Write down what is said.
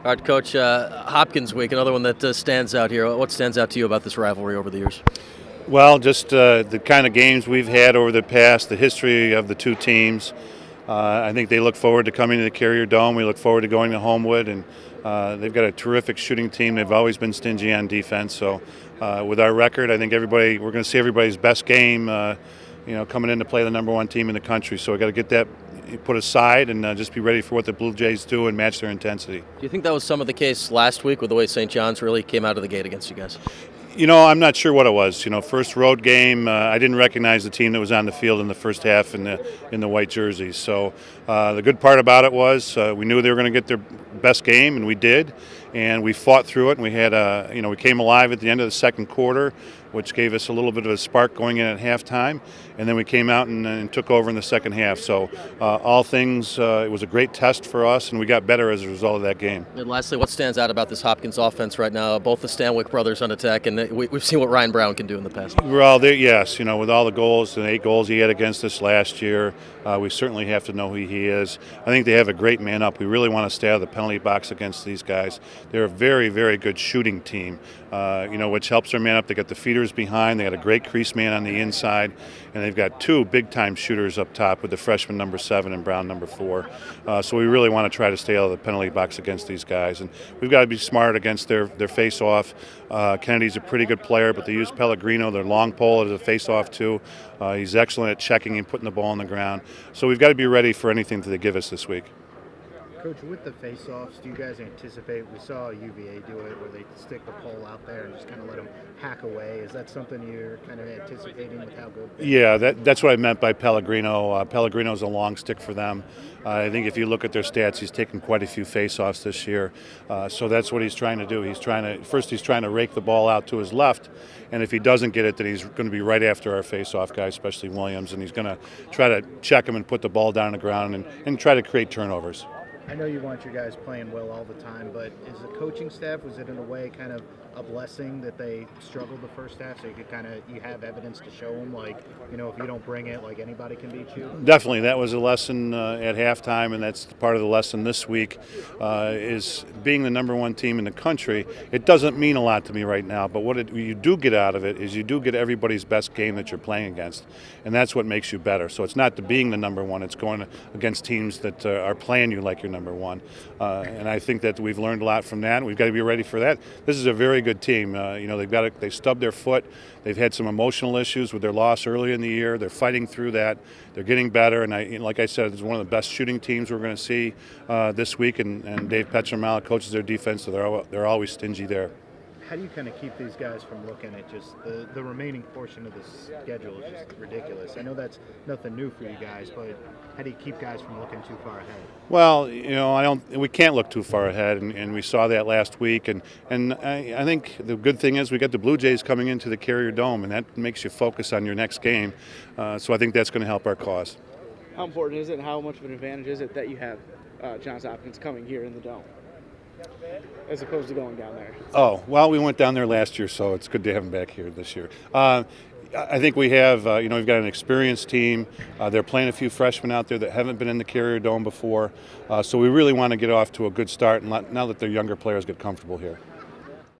All right, Coach, Hopkins week, another one that stands out here. What stands out to you about this rivalry over the years? Well, just the kind of games we've had over the past, the history of the two teams. I think they look forward to coming to the Carrier Dome. We look forward to going to Homewood, and they've got a terrific shooting team. They've always been stingy on defense. So, with our record, I think we're going to see everybody's best game. Coming in to play the number one team in the country. So we got to get that put aside and just be ready for what the Blue Jays do and match their intensity. Do you think that was some of the case last week with the way St. John's really came out of the gate against you guys? I'm not sure what it was. First road game, I didn't recognize the team that was on the field in the first half in the white jerseys. So the good part about it was we knew they were going to get their best game, and we did. And we fought through it, and we had we came alive at the end of the second quarter, which gave us a little bit of a spark going in at halftime. And then we came out and took over in the second half. So all things, it was a great test for us, and we got better as a result of that game. And lastly, what stands out about this Hopkins offense right now? Both the Stanwyck brothers on attack, and we've seen what Ryan Brown can do in the past. Well, yes, with all the goals and 8 goals he had against us last year, we certainly have to know who he is. I think they have a great man up. We really want to stay out of the penalty box against these guys. They're a very, very good shooting team, which helps their man up. They got the feeders behind. They got a great crease man on the inside, and they've got 2 big-time shooters up top with the freshman number 7 and Brown number 4. So we really want to try to stay out of the penalty box against these guys, and we've got to be smart against their face-off. Kennedy's a pretty good player, but they use Pellegrino, their long pole, as a face-off too. He's excellent at checking and putting the ball on the ground. So we've got to be ready for anything that they give us this week. Coach, with the face-offs, do you guys anticipate, we saw UVA do it, where they stick the pole out there and just kind of let them hack away. Is that something you're kind of anticipating with how good? Yeah, that's what I meant by Pellegrino. Pellegrino's a long stick for them. I think if you look at their stats, he's taken quite a few face-offs this year. So that's what he's trying to do. He's trying to rake the ball out to his left, and if he doesn't get it, then he's going to be right after our face-off guy, especially Williams, and he's going to try to check him and put the ball down on the ground and try to create turnovers. I know you want your guys playing well all the time, but is the coaching staff, was it in a way kind of a blessing that they struggled the first half, so you have evidence to show them, if you don't bring it, anybody can beat you? Definitely. That was a lesson at halftime, and that's part of the lesson this week, is being the number one team in the country. It doesn't mean a lot to me right now, but what you do get out of it is you do get everybody's best game that you're playing against, and that's what makes you better. So it's not being the number one, it's going against teams that are playing you like you're number one. And I think that we've learned a lot from that, and we've got to be ready for that. This is a very good team. They stubbed their foot. They've had some emotional issues with their loss early in the year. They're fighting through that. They're getting better, and like I said, it's one of the best shooting teams we're going to see this week. And Dave Petramala coaches their defense, so they're always stingy there. How do you kind of keep these guys from looking at just the remaining portion of this schedule is just ridiculous? I know that's nothing new for you guys, but how do you keep guys from looking too far ahead? Well, we can't look too far ahead, and we saw that last week. And I think the good thing is we got the Blue Jays coming into the Carrier Dome, and that makes you focus on your next game. So I think that's going to help our cause. How important is it, and how much of an advantage is it that you have Johns Hopkins coming here in the Dome, as opposed to going down there? Oh, well, we went down there last year, so it's good to have them back here this year. I think we have, we've got an experienced team. They're playing a few freshmen out there that haven't been in the Carrier Dome before. So we really want to get off to a good start and now that their younger players get comfortable here.